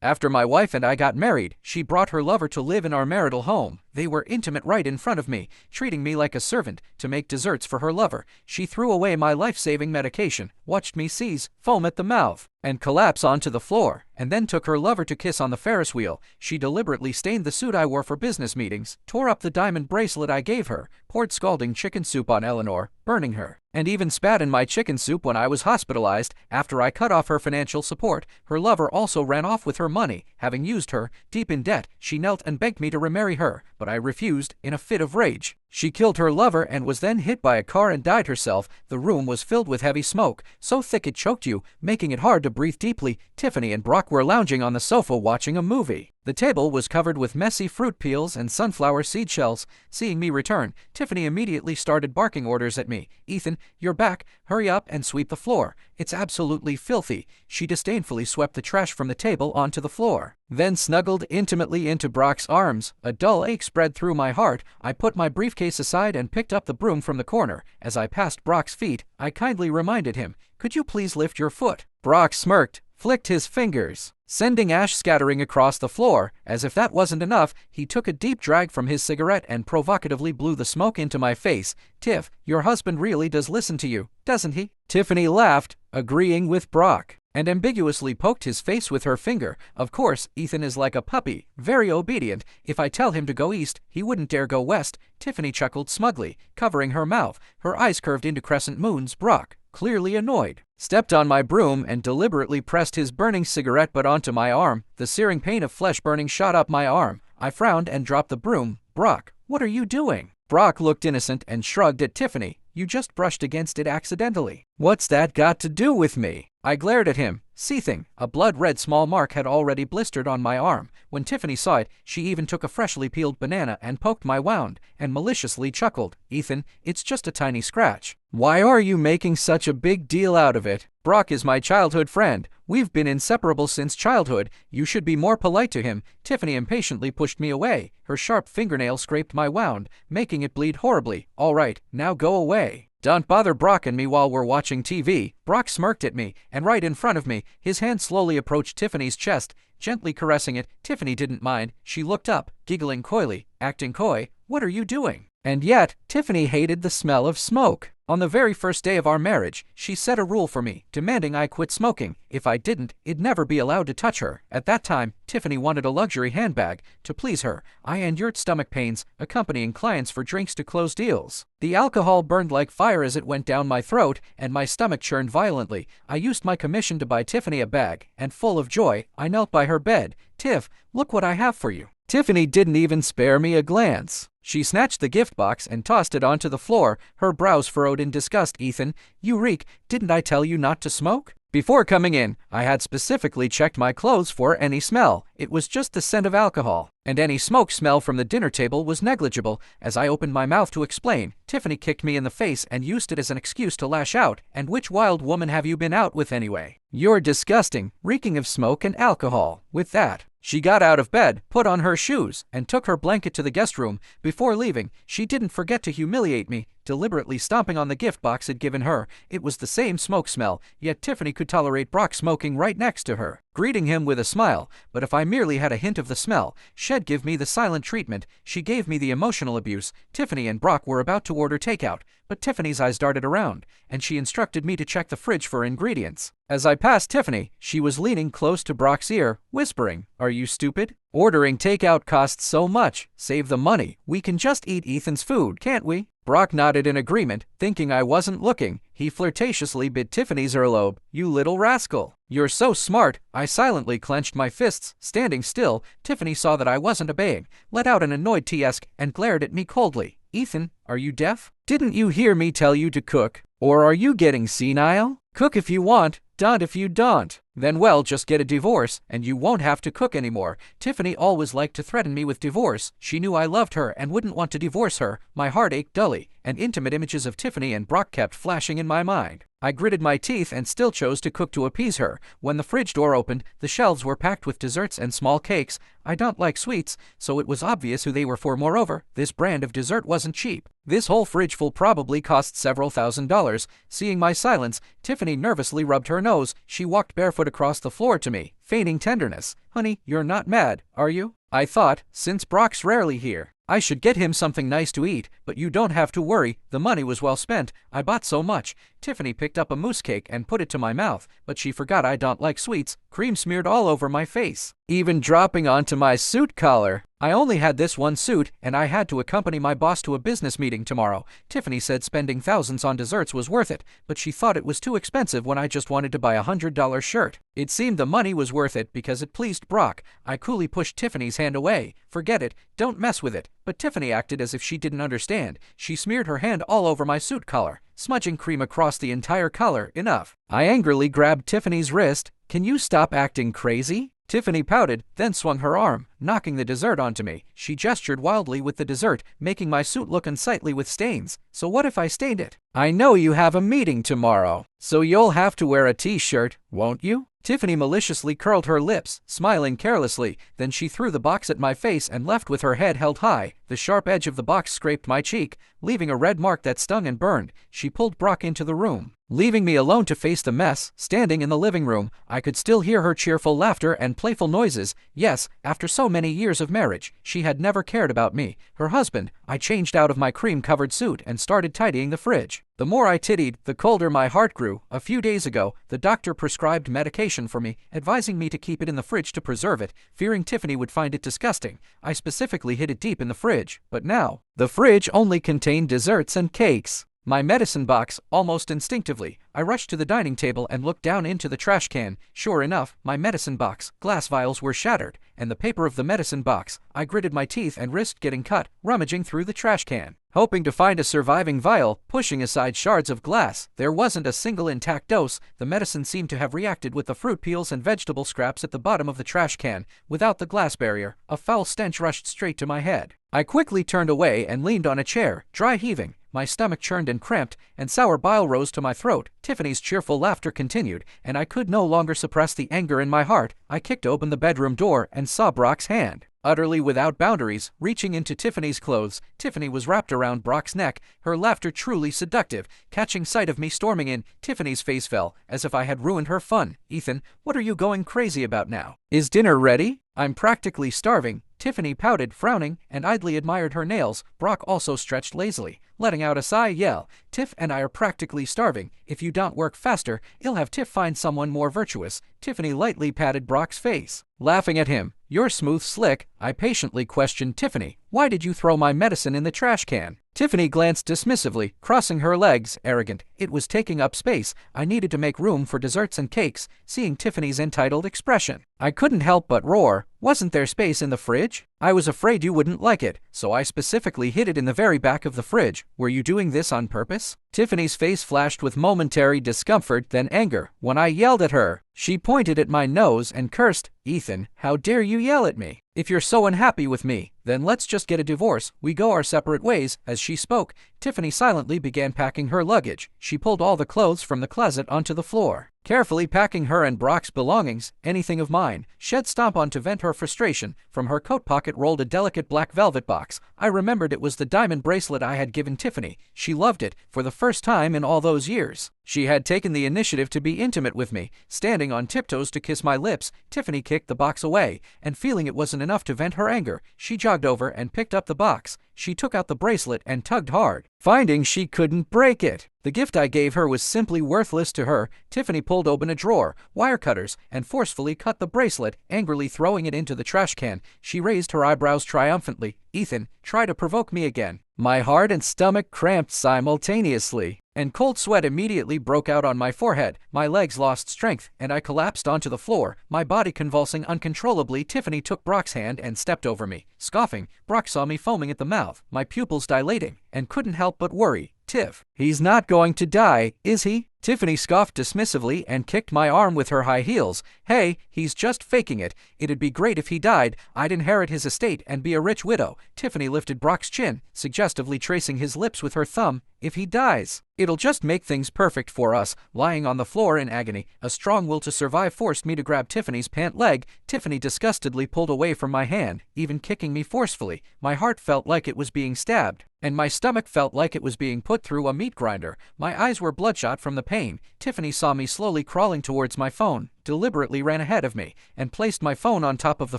After my wife and I got married, she brought her lover to live in our marital home. They were intimate right in front of me, treating me like a servant to make desserts for her lover. She threw away my life-saving medication, watched me seize, foam at the mouth, and collapse onto the floor, and then took her lover to kiss on the Ferris wheel. She deliberately stained the suit I wore for business meetings, tore up the diamond bracelet I gave her, poured scalding chicken soup on Eleanor, burning her, and even spat in my chicken soup when I was hospitalized. After I cut off her financial support, her lover also ran off with her money. Having used her, deep in debt, she knelt and begged me to remarry her, but I refused, in a fit of rage. She killed her lover and was then hit by a car and died herself. The room was filled with heavy smoke, so thick it choked you, making it hard to breathe deeply. Tiffany and Brock were lounging on the sofa watching a movie. The table was covered with messy fruit peels and sunflower seed shells. Seeing me return, Tiffany immediately started barking orders at me. "Ethan, you're back. Hurry up and sweep the floor. It's absolutely filthy." She disdainfully swept the trash from the table onto the floor, then snuggled intimately into Brock's arms. A dull ache spread through my heart. I put my briefcase aside and picked up the broom from the corner. As I passed Brock's feet, I kindly reminded him, "Could you please lift your foot?" Brock smirked, flicked his fingers, sending ash scattering across the floor. As if that wasn't enough, he took a deep drag from his cigarette and provocatively blew the smoke into my face. "Tiff, your husband really does listen to you, doesn't he?" Tiffany laughed, agreeing with Brock, and ambiguously poked his face with her finger. "Of course, Ethan is like a puppy, very obedient. If I tell him to go east, he wouldn't dare go west." Tiffany chuckled smugly, covering her mouth, her eyes curved into crescent moons. Brock, clearly annoyed, stepped on my broom and deliberately pressed his burning cigarette butt onto my arm. The searing pain of flesh burning shot up my arm. I frowned and dropped the broom. "Brock, what are you doing?" Brock looked innocent and shrugged at Tiffany. "You just brushed against it accidentally." "What's that got to do with me?" I glared at him, seething. A blood-red small mark had already blistered on my arm. When Tiffany saw it, she even took a freshly peeled banana and poked my wound, and maliciously chuckled. "Ethan, it's just a tiny scratch. Why are you making such a big deal out of it? Brock is my childhood friend. We've been inseparable since childhood. You should be more polite to him." Tiffany impatiently pushed me away. Her sharp fingernail scraped my wound, making it bleed horribly. "All right, now go away. Don't bother Brock and me while we're watching TV." Brock smirked at me, and right in front of me, his hand slowly approached Tiffany's chest, gently caressing it. Tiffany didn't mind. She looked up, giggling coyly, acting coy. "What are you doing?" And yet, Tiffany hated the smell of smoke. On the very first day of our marriage, she set a rule for me, demanding I quit smoking. If I didn't, I'd never be allowed to touch her. At that time, Tiffany wanted a luxury handbag. To please her, I endured stomach pains, accompanying clients for drinks to close deals. The alcohol burned like fire as it went down my throat, and my stomach churned violently. I used my commission to buy Tiffany a bag, and full of joy, I knelt by her bed. "Tiff, look what I have for you." Tiffany didn't even spare me a glance. She snatched the gift box and tossed it onto the floor, her brows furrowed in disgust. "Ethan, you reek. Didn't I tell you not to smoke?" Before coming in, I had specifically checked my clothes for any smell. It was just the scent of alcohol, and any smoke smell from the dinner table was negligible. As I opened my mouth to explain, Tiffany kicked me in the face and used it as an excuse to lash out. "And which wild woman have you been out with anyway? You're disgusting, reeking of smoke and alcohol." With that, she got out of bed, put on her shoes, and took her blanket to the guest room. Before leaving, she didn't forget to humiliate me, deliberately stomping on the gift box I'd given her. It was the same smoke smell, yet Tiffany could tolerate Brock smoking right next to her, greeting him with a smile. But if I merely had a hint of the smell, she'd give me the silent treatment. She gave me the emotional abuse. Tiffany and Brock were about to order takeout, but Tiffany's eyes darted around, and she instructed me to check the fridge for ingredients. As I passed Tiffany, she was leaning close to Brock's ear, whispering, "Are you stupid? Ordering takeout costs so much. Save the money. We can just eat Ethan's food, can't we?" Brock nodded in agreement, thinking I wasn't looking. He flirtatiously bit Tiffany's earlobe. "You little rascal. You're so smart." I silently clenched my fists, standing still. Tiffany saw that I wasn't obeying, let out an annoyed tsk, and glared at me coldly. "Ethan, are you deaf? Didn't you hear me tell you to cook? Or are you getting senile? Cook if you want, don't if you don't. Then well, just get a divorce, and you won't have to cook anymore." Tiffany always liked to threaten me with divorce. She knew I loved her and wouldn't want to divorce her. My heart ached dully, and intimate images of Tiffany and Brock kept flashing in my mind. I gritted my teeth and still chose to cook to appease her. When the fridge door opened, the shelves were packed with desserts and small cakes. I don't like sweets, so it was obvious who they were for. Moreover, this brand of dessert wasn't cheap. This whole fridge full probably cost several $1,000s. Seeing my silence, Tiffany nervously rubbed her nose. She walked barefoot cowered across the floor to me, feigning tenderness. Honey, you're not mad, are you? I thought, since Brock's rarely here, I should get him something nice to eat, but you don't have to worry, the money was well spent, I bought so much. Tiffany picked up a mousse cake and put it to my mouth, but she forgot I don't like sweets, cream smeared all over my face, even dropping onto my suit collar. I only had this one suit, and I had to accompany my boss to a business meeting tomorrow. Tiffany said spending thousands on desserts was worth it, but she thought it was too expensive when I just wanted to buy $100 shirt. It seemed the money was worth it because it pleased Brock. I coolly pushed Tiffany's hand away. Forget it, don't mess with it. But Tiffany acted as if she didn't understand. She smeared her hand all over my suit collar, smudging cream across the entire collar. Enough. I angrily grabbed Tiffany's wrist. Can you stop acting crazy? Tiffany pouted, then swung her arm, knocking the dessert onto me. She gestured wildly with the dessert, making my suit look unsightly with stains. So what if I stained it? I know you have a meeting tomorrow, so you'll have to wear a t-shirt, won't you? Tiffany maliciously curled her lips, smiling carelessly. Then she threw the box at my face and left with her head held high. The sharp edge of the box scraped my cheek, leaving a red mark that stung and burned. She pulled Brock into the room, leaving me alone to face the mess. Standing in the living room, I could still hear her cheerful laughter and playful noises. Yes, after so many years of marriage, she had never cared about me, her husband. I changed out of my cream-covered suit and started tidying the fridge. The more I tittied, the colder my heart grew. A few days ago, the doctor prescribed medication for me, advising me to keep it in the fridge to preserve it, fearing Tiffany would find it disgusting. I specifically hid it deep in the fridge, but now, the fridge only contained desserts and cakes. My medicine box. Almost instinctively, I rushed to the dining table and looked down into the trash can. Sure enough, my medicine box, glass vials were shattered, and the paper of the medicine box. I gritted my teeth and risked getting cut, rummaging through the trash can, hoping to find a surviving vial, pushing aside shards of glass. There wasn't a single intact dose. The medicine seemed to have reacted with the fruit peels and vegetable scraps at the bottom of the trash can. Without the glass barrier, a foul stench rushed straight to my head. I quickly turned away and leaned on a chair, dry heaving. My stomach churned and cramped, and sour bile rose to my throat. Tiffany's cheerful laughter continued, and I could no longer suppress the anger in my heart. I kicked open the bedroom door and saw Brock's hand, utterly without boundaries, reaching into Tiffany's clothes. Tiffany was wrapped around Brock's neck, her laughter truly seductive. Catching sight of me storming in, Tiffany's face fell, as if I had ruined her fun. Ethan, what are you going crazy about now? Is dinner ready? I'm practically starving. Tiffany pouted, frowning, and idly admired her nails. Brock also stretched lazily, letting out a sigh. Yell, Tiff and I are practically starving. If you don't work faster, I'll have Tiff find someone more virtuous. Tiffany lightly patted Brock's face, laughing at him. You're smooth slick. I patiently questioned Tiffany. Why did you throw my medicine in the trash can? Tiffany glanced dismissively, crossing her legs, arrogant. It was taking up space. I needed to make room for desserts and cakes. Seeing Tiffany's entitled expression, I couldn't help but roar. Wasn't there space in the fridge? I was afraid you wouldn't like it, so I specifically hid it in the very back of the fridge. Were you doing this on purpose? Tiffany's face flashed with momentary discomfort, then anger. When I yelled at her, she pointed at my nose and cursed. Ethan, how dare you yell at me? If you're so unhappy with me, then let's just get a divorce. We go our separate ways. As she spoke, Tiffany silently began packing her luggage. She pulled all the clothes from the closet onto the floor, carefully packing her and Brock's belongings. Anything of mine. Shed stomp on to vent her frustration. From her coat pocket rolled a delicate black velvet box. I remembered it was the diamond bracelet I had given Tiffany. She loved it. For the first time in all those years, she had taken the initiative to be intimate with me. Standing on tiptoes to kiss my lips, Tiffany kicked the box away, and feeling it wasn't enough to vent her anger, she jogged over and picked up the box. She took out the bracelet and tugged hard, finding she couldn't break it. The gift I gave her was simply worthless to her. Tiffany pulled open a drawer, wire cutters, and forcefully cut the bracelet, angrily throwing it into the trash can. She raised her eyebrows triumphantly. Ethan, try to provoke me again. My heart and stomach cramped simultaneously, and cold sweat immediately broke out on my forehead. My legs lost strength, and I collapsed onto the floor, my body convulsing uncontrollably. Tiffany took Brock's hand and stepped over me. Scoffing, Brock saw me foaming at the mouth, my pupils dilating, and couldn't help but worry. Tiff, he's not going to die, is he? Tiffany scoffed dismissively and kicked my arm with her high heels. Hey, he's just faking it. It'd be great if he died. I'd inherit his estate and be a rich widow. Tiffany lifted Brock's chin, suggestively tracing his lips with her thumb. If he dies, it'll just make things perfect for us. Lying on the floor in agony, a strong will to survive forced me to grab Tiffany's pant leg. Tiffany disgustedly pulled away from my hand, even kicking me forcefully. My heart felt like it was being stabbed, and my stomach felt like it was being put through a meat grinder. My eyes were bloodshot from the pain. Tiffany saw me slowly crawling towards my phone, deliberately ran ahead of me, and placed my phone on top of the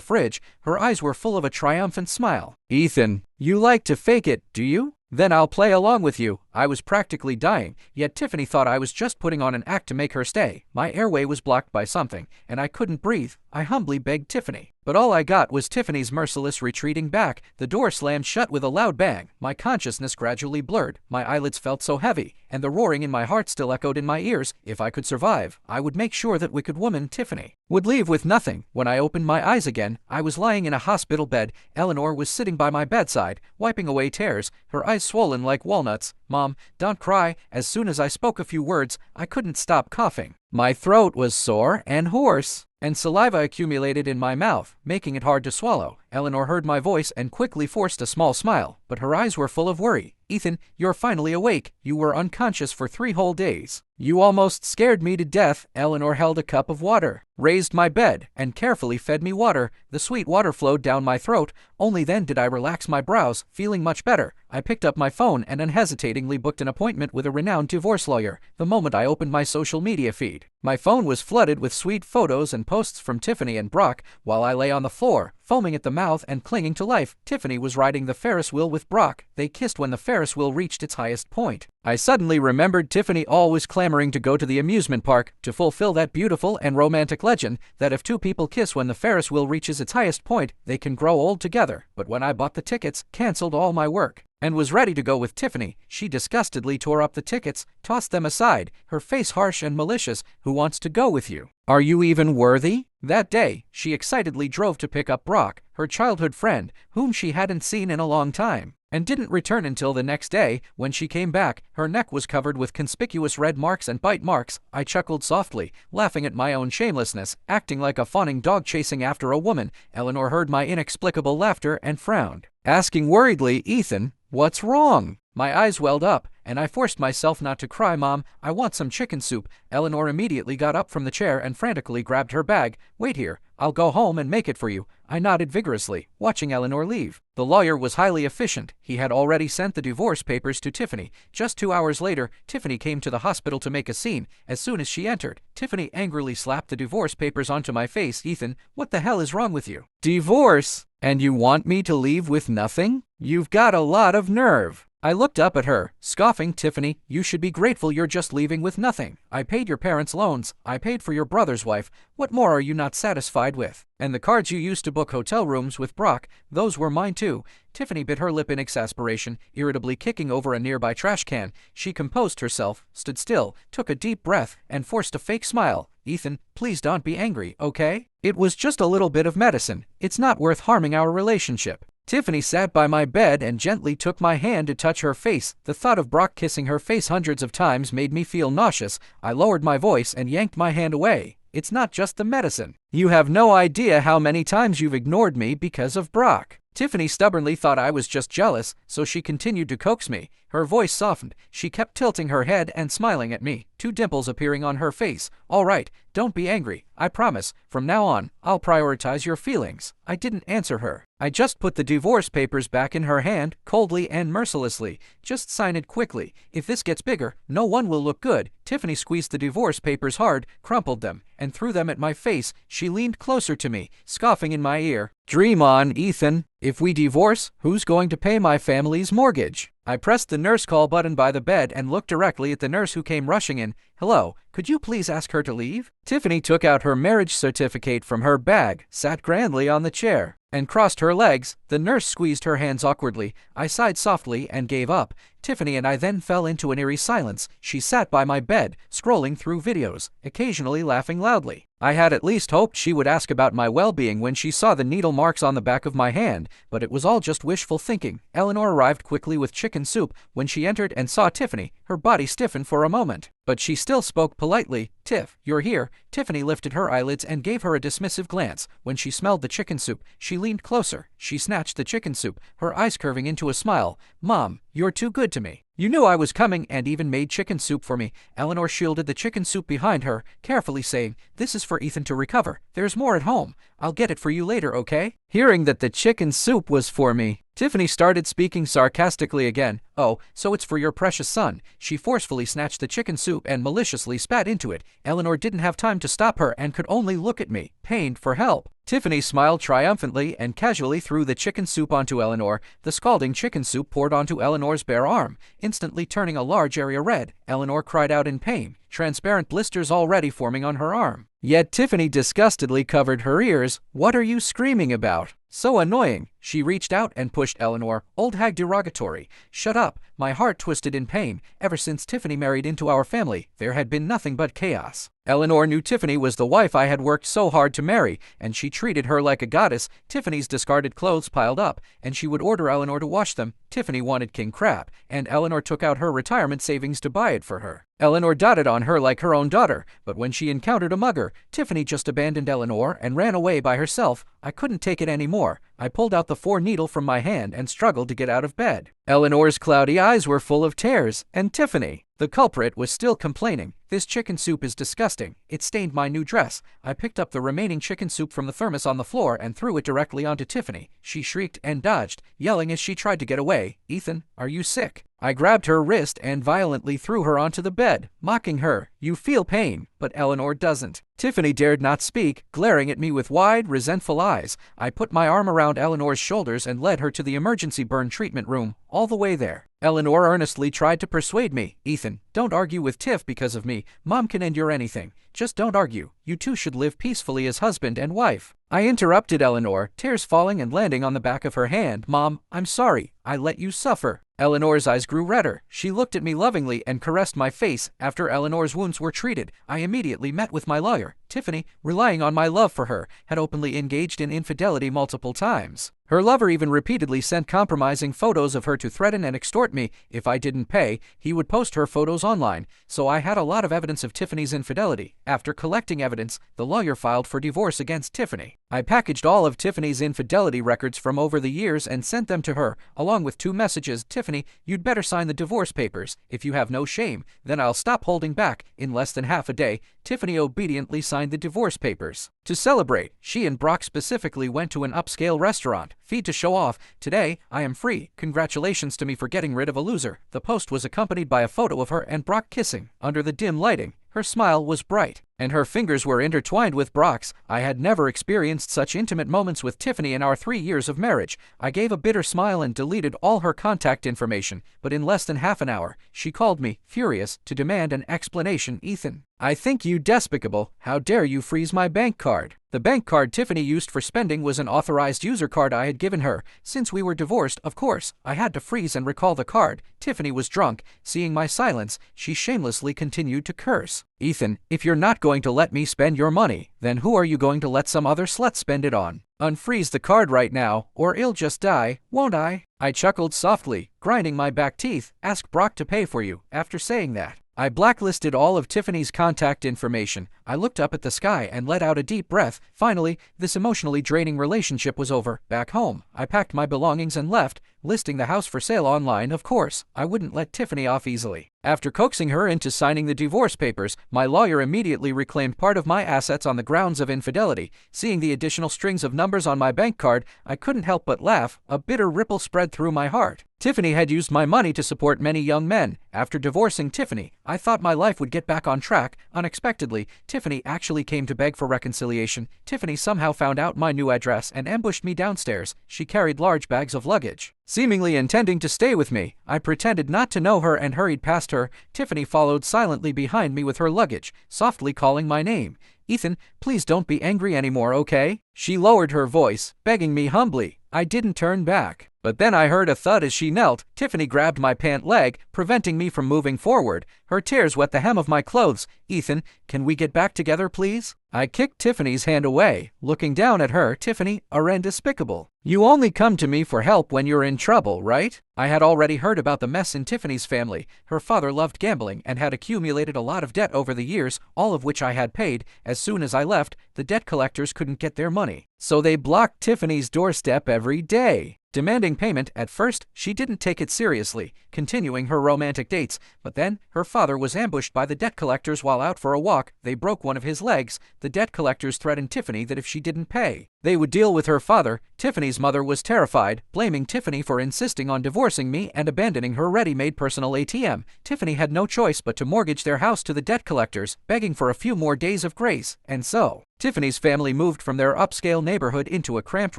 fridge. Her eyes were full of a triumphant smile. "Ethan, you like to fake it, do you? Then I'll play along with you." I was practically dying, yet Tiffany thought I was just putting on an act to make her stay. My airway was blocked by something, and I couldn't breathe. I humbly begged Tiffany. But all I got was Tiffany's merciless retreating back. The door slammed shut with a loud bang. My consciousness gradually blurred. My eyelids felt so heavy, and the roaring in my heart still echoed in my ears. If I could survive, I would make sure that wicked woman, Tiffany, would leave with nothing. When I opened my eyes again, I was lying in a hospital bed. Eleanor was sitting by my bedside, wiping away tears, her eyes swollen like walnuts. "Mom, don't cry." As soon as I spoke a few words, I couldn't stop coughing. My throat was sore and hoarse, and saliva accumulated in my mouth, making it hard to swallow. Eleanor heard my voice and quickly forced a small smile, but her eyes were full of worry. "Ethan, you're finally awake. You were unconscious for 3 whole days. You almost scared me to death." Eleanor held a cup of water, raised my bed, and carefully fed me water. The sweet water flowed down my throat. Only then did I relax my brows, feeling much better. I picked up my phone and unhesitatingly booked an appointment with a renowned divorce lawyer. The moment I opened my social media feed, my phone was flooded with sweet photos and posts from Tiffany and Brock. While I lay on the floor, foaming at the mouth and clinging to life, Tiffany was riding the Ferris wheel with Brock. They kissed when the Ferris wheel reached its highest point. I suddenly remembered Tiffany always clamoring to go to the amusement park, to fulfill that beautiful and romantic legend that if 2 people kiss when the Ferris wheel reaches its highest point, they can grow old together. But when I bought the tickets, canceled all my work, and was ready to go with Tiffany, she disgustedly tore up the tickets, tossed them aside, her face harsh and malicious. "Who wants to go with you? Are you even worthy?" That day, she excitedly drove to pick up Brock, her childhood friend, whom she hadn't seen in a long time, and didn't return until the next day. When she came back, her neck was covered with conspicuous red marks and bite marks. I chuckled softly, laughing at my own shamelessness, acting like a fawning dog chasing after a woman. Eleanor heard my inexplicable laughter and frowned, asking worriedly, "Ethan, what's wrong?" My eyes welled up, and I forced myself not to cry. "Mom, I want some chicken soup." Eleanor immediately got up from the chair and frantically grabbed her bag. "Wait here, I'll go home and make it for you." I nodded vigorously, watching Eleanor leave. The lawyer was highly efficient. He had already sent the divorce papers to Tiffany. Just 2 hours later, Tiffany came to the hospital to make a scene. As soon as she entered, Tiffany angrily slapped the divorce papers onto my face. "Ethan, what the hell is wrong with you? Divorce? And you want me to leave with nothing? You've got a lot of nerve." I looked up at her, scoffing. "Tiffany, you should be grateful you're just leaving with nothing. I paid your parents' loans, I paid for your brother's wife. What more are you not satisfied with? And the cards you used to book hotel rooms with Brock, those were mine too." Tiffany bit her lip in exasperation, irritably kicking over a nearby trash can. She composed herself, stood still, took a deep breath, and forced a fake smile. "Ethan, please don't be angry, okay? It was just a little bit of medicine. It's not worth harming our relationship." Tiffany sat by my bed and gently took my hand to touch her face. The thought of Brock kissing her face hundreds of times made me feel nauseous. I lowered my voice and yanked my hand away. "It's not just the medicine. You have no idea how many times you've ignored me because of Brock." Tiffany stubbornly thought I was just jealous, so she continued to coax me. Her voice softened. She kept tilting her head and smiling at me, 2 dimples appearing on her face. "All right, don't be angry. I promise, from now on, I'll prioritize your feelings." I didn't answer her. I just put the divorce papers back in her hand, coldly and mercilessly. "Just sign it quickly. If this gets bigger, no one will look good." Tiffany squeezed the divorce papers hard, crumpled them, and threw them at my face. She leaned closer to me, scoffing in my ear. "Dream on, Ethan. If we divorce, who's going to pay my family's mortgage?" I pressed the nurse call button by the bed and looked directly at the nurse who came rushing in. "Hello, could you please ask her to leave?" Tiffany took out her marriage certificate from her bag, sat grandly on the chair, and crossed her legs. The nurse squeezed her hands awkwardly. I sighed softly and gave up. Tiffany and I then fell into an eerie silence. She sat by my bed, scrolling through videos, occasionally laughing loudly. I had at least hoped she would ask about my well-being when she saw the needle marks on the back of my hand, but it was all just wishful thinking. Eleanor arrived quickly with chicken soup. When she entered and saw Tiffany, her body stiffened for a moment, but she still spoke politely. "Tiff, you're here." Tiffany lifted her eyelids and gave her a dismissive glance. When she smelled the chicken soup, she leaned closer. She snatched the chicken soup, her eyes curving into a smile. "Mom, you're too good to me. You knew I was coming and even made chicken soup for me." Eleanor shielded the chicken soup behind her, carefully saying, "This is for Ethan to recover. There's more at home. I'll get it for you later, okay?" Hearing that the chicken soup was for me, Tiffany started speaking sarcastically again. Oh, so it's for your precious son. She forcefully snatched the chicken soup and maliciously spat into it. Eleanor didn't have time to stop her and could only look at me, pained for help. Tiffany smiled triumphantly and casually threw the chicken soup onto Eleanor. The scalding chicken soup poured onto Eleanor's bare arm, instantly turning a large area red. Eleanor cried out in pain, transparent blisters already forming on her arm. Yet Tiffany disgustedly covered her ears. What are you screaming about? So annoying. She reached out and pushed Eleanor. Old hag derogatory. Shut up. My heart twisted in pain. Ever since Tiffany married into our family, there had been nothing but chaos. Eleanor knew Tiffany was the wife I had worked so hard to marry, and she treated her like a goddess. Tiffany's discarded clothes piled up, and she would order Eleanor to wash them. Tiffany wanted king crab, and Eleanor took out her retirement savings to buy it for her. Eleanor doted on her like her own daughter, but when she encountered a mugger, Tiffany just abandoned Eleanor and ran away by herself. I couldn't take it anymore. I pulled out the 4-needle from my hand and struggled to get out of bed. Eleanor's cloudy eyes were full of tears, and Tiffany, the culprit, was still complaining. This chicken soup is disgusting. It stained my new dress. I picked up the remaining chicken soup from the thermos on the floor and threw it directly onto Tiffany. She shrieked and dodged, yelling as she tried to get away. Ethan, are you sick? I grabbed her wrist and violently threw her onto the bed, mocking her. You feel pain, but Eleanor doesn't. Tiffany dared not speak, glaring at me with wide, resentful eyes. I put my arm around Eleanor's shoulders and led her to the emergency burn treatment room. All the way there, Eleanor earnestly tried to persuade me. Ethan, don't argue with Tiff because of me. Mom can endure anything. Just don't argue. You two should live peacefully as husband and wife. I interrupted Eleanor, tears falling and landing on the back of her hand. Mom, I'm sorry. I let you suffer. Eleanor's eyes grew redder. She looked at me lovingly and caressed my face. After Eleanor's wounds were treated, I immediately met with my lawyer. Tiffany, relying on my love for her, had openly engaged in infidelity multiple times. Her lover even repeatedly sent compromising photos of her to threaten and extort me. If I didn't pay, he would post her photos online. So I had a lot of evidence of Tiffany's infidelity. After collecting evidence, the lawyer filed for divorce against Tiffany. I packaged all of Tiffany's infidelity records from over the years and sent them to her, along with 2 messages. Tiffany, you'd better sign the divorce papers. If you have no shame, then I'll stop holding back. In less than half a day, Tiffany obediently signed the divorce papers. To celebrate, she and Brock specifically went to an upscale restaurant. Feed to show off. Today, I am free. Congratulations to me for getting rid of a loser. The post was accompanied by a photo of her and Brock kissing. Under the dim lighting, her smile was bright, and her fingers were intertwined with Brock's. I had never experienced such intimate moments with Tiffany in our 3 years of marriage. I gave a bitter smile and deleted all her contact information, but in less than half an hour, she called me, furious, to demand an explanation. Ethan, I think you despicable. How dare you freeze my bank card? The bank card Tiffany used for spending was an authorized user card I had given her. Since we were divorced, of course, I had to freeze and recall the card. Tiffany was drunk. Seeing my silence, she shamelessly continued to curse. Ethan, if you're not going to let me spend your money, then who are you going to let some other slut spend it on? Unfreeze the card right now, or I'll just die, won't I? I chuckled softly, grinding my back teeth. Ask Brock to pay for you. After saying that, I blacklisted all of Tiffany's contact information. I looked up at the sky and let out a deep breath. Finally, this emotionally draining relationship was over. Back home, I packed my belongings and left, listing the house for sale online. Of course, I wouldn't let Tiffany off easily. After coaxing her into signing the divorce papers, my lawyer immediately reclaimed part of my assets on the grounds of infidelity. Seeing the additional strings of numbers on my bank card, I couldn't help but laugh. A bitter ripple spread through my heart. Tiffany had used my money to support many young men. After divorcing Tiffany, I thought my life would get back on track. Unexpectedly, Tiffany actually came to beg for reconciliation. Tiffany somehow found out my new address and ambushed me downstairs. She carried large bags of luggage. Seemingly intending to stay with me, I pretended not to know her and hurried past her. Tiffany followed silently behind me with her luggage, softly calling my name. Ethan, please don't be angry anymore, okay? She lowered her voice, begging me humbly. I didn't turn back. But then I heard a thud as she knelt. Tiffany grabbed my pant leg, preventing me from moving forward. Her tears wet the hem of my clothes. Ethan, can we get back together, please? I kicked Tiffany's hand away, looking down at her. Tiffany, are despicable. You only come to me for help when you're in trouble, right? I had already heard about the mess in Tiffany's family. Her father loved gambling and had accumulated a lot of debt over the years, all of which I had paid. As soon as I left, the debt collectors couldn't get their money. So they blocked Tiffany's doorstep every day, demanding payment. At first, she didn't take it seriously, continuing her romantic dates, but then her father was ambushed by the debt collectors while out for a walk. They broke one of his legs. The debt collectors threatened Tiffany that if she didn't pay, They would deal with her father. Tiffany's mother was terrified, blaming Tiffany for insisting on divorcing me and abandoning her ready-made personal ATM. Tiffany had no choice but to mortgage their house to the debt collectors, begging for a few more days of grace, and so Tiffany's family moved from their upscale neighborhood into a cramped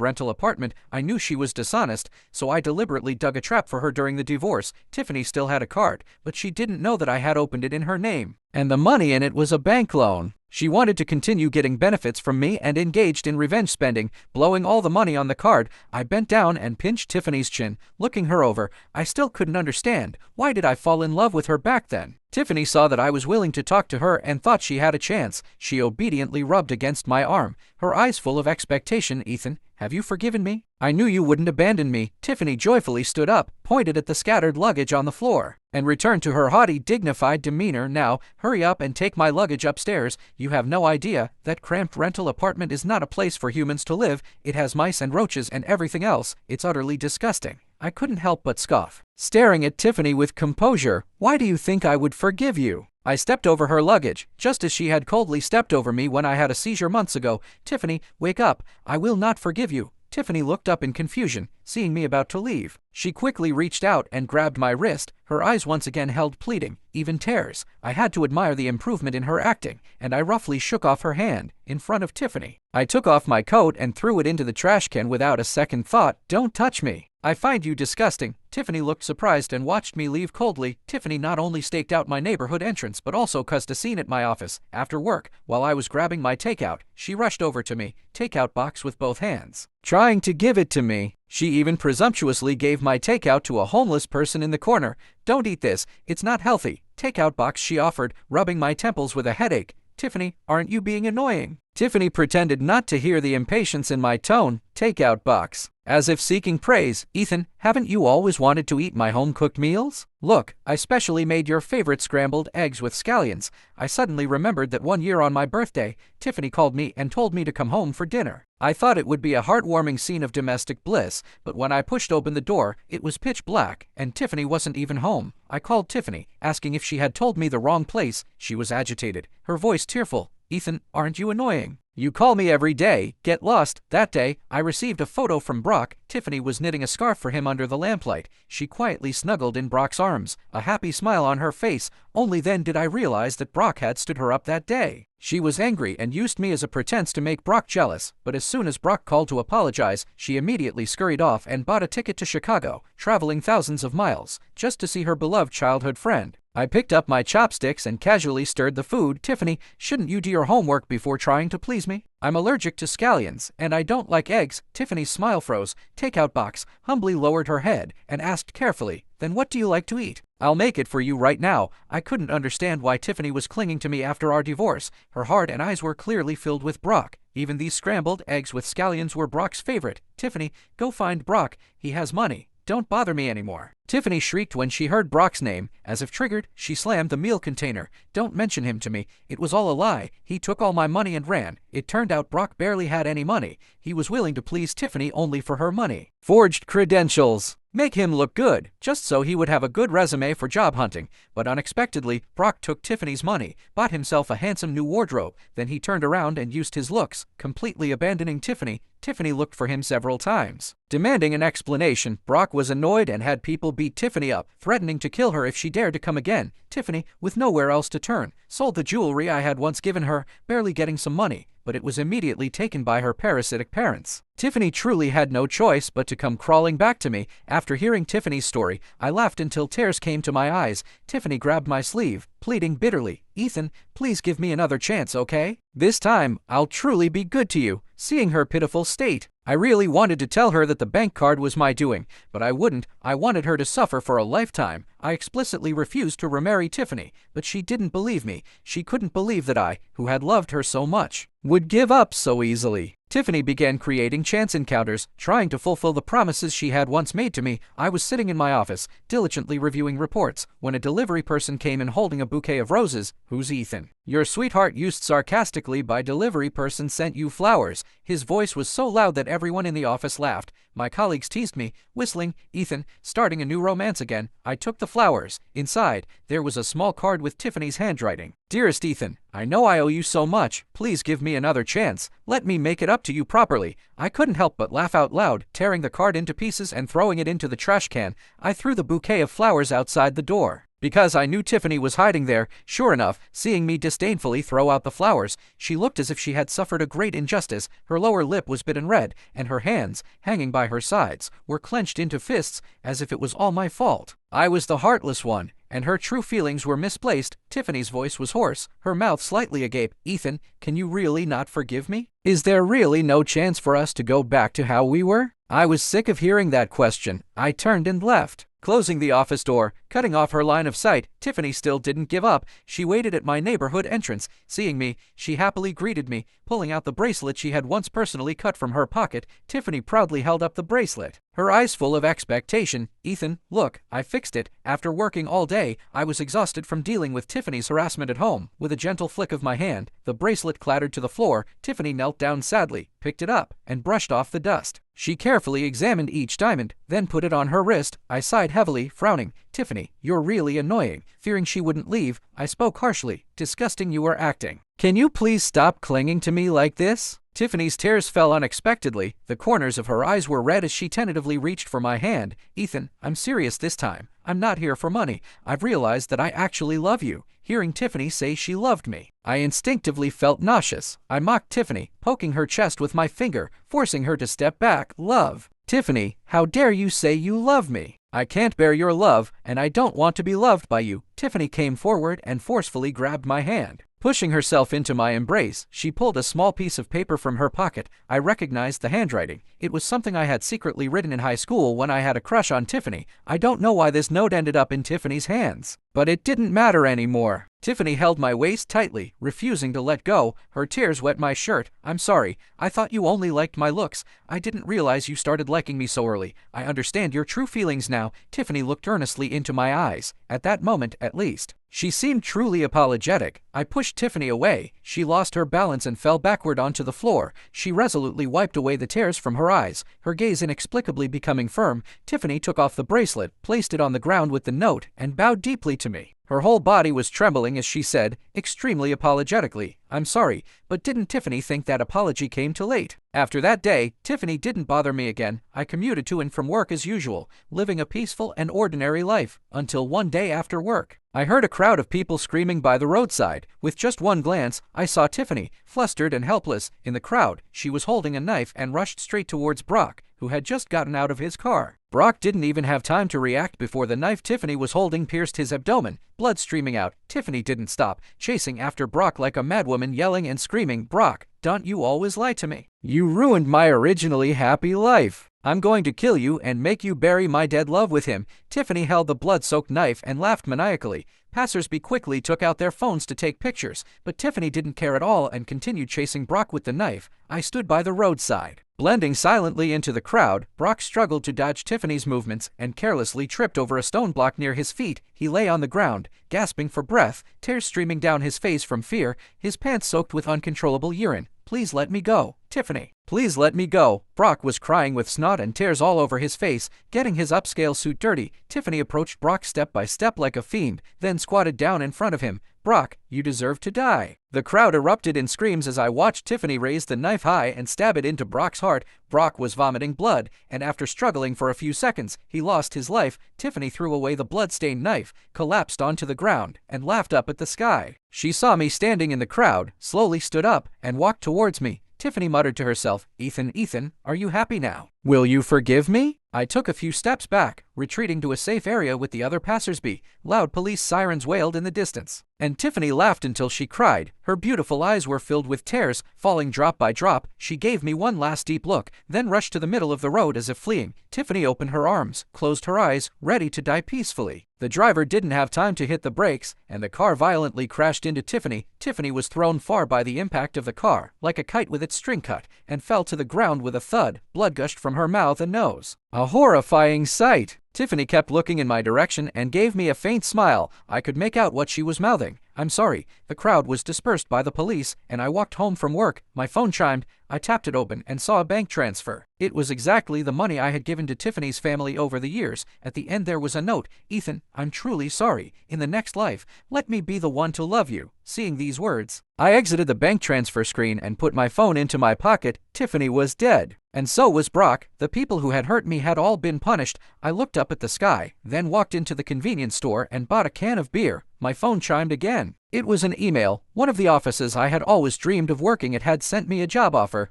rental apartment. I knew she was dishonest, so I deliberately dug a trap for her during the divorce. Tiffany still had a card, but she didn't know that I had opened it in her name, and the money in it was a bank loan. She wanted to continue getting benefits from me and engaged in revenge spending, blowing all the money on the card. I bent down and pinched Tiffany's chin, looking her over. I still couldn't understand. Why did I fall in love with her back then? Tiffany saw that I was willing to talk to her and thought she had a chance. She obediently rubbed against my arm, her eyes full of expectation. Ethan, have you forgiven me? I knew you wouldn't abandon me. Tiffany joyfully stood up, pointed at the scattered luggage on the floor, and returned to her haughty, dignified demeanor. Now, hurry up and take my luggage upstairs. You have no idea, that cramped rental apartment is not a place for humans to live. It has mice and roaches and everything else. It's utterly disgusting. I couldn't help but scoff, staring at Tiffany with composure. Why do you think I would forgive you? I stepped over her luggage, just as she had coldly stepped over me when I had a seizure months ago. Tiffany, wake up. I will not forgive you. Tiffany looked up in confusion, seeing me about to leave. She quickly reached out and grabbed my wrist, her eyes once again held pleading, even tears. I had to admire the improvement in her acting, and I roughly shook off her hand, in front of Tiffany. I took off my coat and threw it into the trash can without a second thought. Don't touch me. I find you disgusting. Tiffany looked surprised and watched me leave coldly. Tiffany not only staked out my neighborhood entrance but also caused a scene at my office. After work, while I was grabbing my takeout, she rushed over to me, takeout box with both hands, trying to give it to me. She even presumptuously gave my takeout to a homeless person in the corner. Don't eat this, it's not healthy. Takeout box, she offered, rubbing my temples with a headache. Tiffany, aren't you being annoying? Tiffany pretended not to hear the impatience in my tone. Takeout box, as if seeking praise. Ethan, haven't you always wanted to eat my home-cooked meals? Look, I specially made your favorite scrambled eggs with scallions. I suddenly remembered that one year on my birthday, Tiffany called me and told me to come home for dinner. I thought it would be a heartwarming scene of domestic bliss, but when I pushed open the door, it was pitch black, and Tiffany wasn't even home. I called Tiffany, asking if she had told me the wrong place. She was agitated, her voice tearful. Ethan, aren't you annoying? You call me every day. Get lost. That day, I received a photo from Brock. Tiffany was knitting a scarf for him under the lamplight. She quietly snuggled in Brock's arms, a happy smile on her face. Only then did I realize that Brock had stood her up that day. She was angry and used me as a pretense to make Brock jealous, but as soon as Brock called to apologize, she immediately scurried off and bought a ticket to Chicago, traveling thousands of miles, just to see her beloved childhood friend. I picked up my chopsticks and casually stirred the food. Tiffany, shouldn't you do your homework before trying to please me? I'm allergic to scallions, and I don't like eggs. Tiffany's smile froze. Takeout box humbly lowered her head and asked carefully, then what do you like to eat? I'll make it for you right now. I couldn't understand why Tiffany was clinging to me after our divorce. Her heart and eyes were clearly filled with Brock. Even these scrambled eggs with scallions were Brock's favorite. Tiffany, go find Brock. He has money. Don't bother me anymore. Tiffany shrieked when she heard Brock's name. As if triggered, she slammed the meal container. Don't mention him to me. It was all a lie. He took all my money and ran. It turned out Brock barely had any money. He was willing to please Tiffany only for her money. Forged credentials. Make him look good, just so he would have a good resume for job hunting. But unexpectedly, Brock took Tiffany's money, bought himself a handsome new wardrobe, then he turned around and used his looks, completely abandoning Tiffany. Tiffany looked for him several times, demanding an explanation. Brock was annoyed and had people beat Tiffany up, threatening to kill her if she dared to come again. Tiffany, with nowhere else to turn, sold the jewelry I had once given her, barely getting some money, but it was immediately taken by her parasitic parents. Tiffany truly had no choice but to come crawling back to me. After hearing Tiffany's story, I laughed until tears came to my eyes. Tiffany grabbed my sleeve, pleading bitterly, Ethan, please give me another chance, okay? This time, I'll truly be good to you. Seeing her pitiful state, I really wanted to tell her that the bank card was my doing, but I wouldn't. I wanted her to suffer for a lifetime. I explicitly refused to remarry Tiffany, but she didn't believe me. She couldn't believe that I, who had loved her so much, would give up so easily. Tiffany began creating chance encounters, trying to fulfill the promises she had once made to me. I was sitting in my office, diligently reviewing reports, when a delivery person came in holding a bouquet of roses. Who's Ethan? Your sweetheart used sarcastically by delivery person sent you flowers. His voice was so loud that everyone in the office laughed. My colleagues teased me, whistling, "Ethan, starting a new romance again." I took the flowers. Inside, there was a small card with Tiffany's handwriting. "Dearest Ethan, I know I owe you so much. Please give me another chance. Let me make it up to you properly." I couldn't help but laugh out loud, tearing the card into pieces and throwing it into the trash can. I threw the bouquet of flowers outside the door, because I knew Tiffany was hiding there. Sure enough, seeing me disdainfully throw out the flowers, she looked as if she had suffered a great injustice. Her lower lip was bitten red, and her hands, hanging by her sides, were clenched into fists, as if it was all my fault. I was the heartless one, and her true feelings were misplaced. Tiffany's voice was hoarse, her mouth slightly agape. "Ethan, can you really not forgive me? Is there really no chance for us to go back to how we were?" I was sick of hearing that question. I turned and left, closing the office door, cutting off her line of sight. Tiffany still didn't give up. She waited at my neighborhood entrance. Seeing me, she happily greeted me, pulling out the bracelet she had once personally cut from her pocket. Tiffany proudly held up the bracelet, her eyes full of expectation. "Ethan, look, I fixed it. After working all day, I was exhausted from dealing with Tiffany's harassment at home." With a gentle flick of my hand, the bracelet clattered to the floor. Tiffany knelt down sadly, picked it up, and brushed off the dust. She carefully examined each diamond, then put it on her wrist. I sighed heavily, frowning. "Tiffany, you're really annoying." Fearing she wouldn't leave, I spoke harshly. "Disgusting you are acting. Can you please stop clinging to me like this?" Tiffany's tears fell unexpectedly. The corners of her eyes were red as she tentatively reached for my hand. "Ethan, I'm serious this time. I'm not here for money. I've realized that I actually love you." Hearing Tiffany say she loved me, I instinctively felt nauseous. I mocked Tiffany, poking her chest with my finger, forcing her to step back. "Love? Tiffany, how dare you say you love me? I can't bear your love, and I don't want to be loved by you." Tiffany came forward and forcefully grabbed my hand. Pushing herself into my embrace, she pulled a small piece of paper from her pocket. I recognized the handwriting. It was something I had secretly written in high school when I had a crush on Tiffany. I don't know why this note ended up in Tiffany's hands, but it didn't matter anymore. Tiffany held my waist tightly, refusing to let go. Her tears wet my shirt. "I'm sorry. I thought you only liked my looks. I didn't realize you started liking me so early. I understand your true feelings now." Tiffany looked earnestly into my eyes. At that moment, at least, she seemed truly apologetic. I pushed Tiffany away. She lost her balance and fell backward onto the floor. She resolutely wiped away the tears from her eyes, her gaze inexplicably becoming firm. Tiffany took off the bracelet, placed it on the ground with the note, and bowed deeply to me. Her whole body was trembling as she said, extremely apologetically, "I'm sorry, but didn't Tiffany think that apology came too late?" After that day, Tiffany didn't bother me again. I commuted to and from work as usual, living a peaceful and ordinary life, until one day after work, I heard a crowd of people screaming by the roadside. With just one glance, I saw Tiffany, flustered and helpless, in the crowd. She was holding a knife and rushed straight towards Brock, who had just gotten out of his car. Brock didn't even have time to react before the knife Tiffany was holding pierced his abdomen, blood streaming out. Tiffany didn't stop, chasing after Brock like a madwoman, yelling and screaming, "Brock, don't you always lie to me? You ruined my originally happy life. I'm going to kill you and make you bury my dead love with him." Tiffany held the blood-soaked knife and laughed maniacally. Passersby quickly took out their phones to take pictures, but Tiffany didn't care at all and continued chasing Brock with the knife. I stood by the roadside. Blending silently into the crowd, Brock struggled to dodge Tiffany's movements and carelessly tripped over a stone block near his feet. He lay on the ground, gasping for breath, tears streaming down his face from fear, his pants soaked with uncontrollable urine. "Please let me go, Tiffany. Please let me go." Brock was crying with snot and tears all over his face, getting his upscale suit dirty. Tiffany approached Brock step by step like a fiend, then squatted down in front of him. "Brock, you deserve to die." The crowd erupted in screams as I watched Tiffany raise the knife high and stab it into Brock's heart. Brock was vomiting blood, and after struggling for a few seconds, he lost his life. Tiffany threw away the blood-stained knife, collapsed onto the ground, and laughed up at the sky. She saw me standing in the crowd, slowly stood up, and walked towards me. Tiffany muttered to herself, Ethan, are you happy now? Will you forgive me?" I took a few steps back, retreating to a safe area with the other passersby. Loud police sirens wailed in the distance, and Tiffany laughed until she cried. Her beautiful eyes were filled with tears, falling drop by drop. She gave me one last deep look, then rushed to the middle of the road as if fleeing. Tiffany opened her arms, closed her eyes, ready to die peacefully. The driver didn't have time to hit the brakes, and the car violently crashed into Tiffany. Tiffany was thrown far by the impact of the car, like a kite with its string cut, and fell to the ground with a thud. Blood gushed from her mouth and nose. A horrifying sight. Tiffany kept looking in my direction and gave me a faint smile. I could make out what she was mouthing. I'm sorry. The crowd was dispersed by the police, and I walked home from work. My phone chimed. I tapped it open and saw a bank transfer. It was exactly the money I had given to Tiffany's family over the years. At the end there was a note. Ethan, I'm truly sorry. In the next life, let me be the one to love you. Seeing these words, I exited the bank transfer screen and put my phone into my pocket. Tiffany was dead. And so was Brock. The people who had hurt me had all been punished. I looked up at the sky, then walked into the convenience store and bought a can of beer. My phone chimed again. It was an email. One of the offices I had always dreamed of working at had sent me a job offer.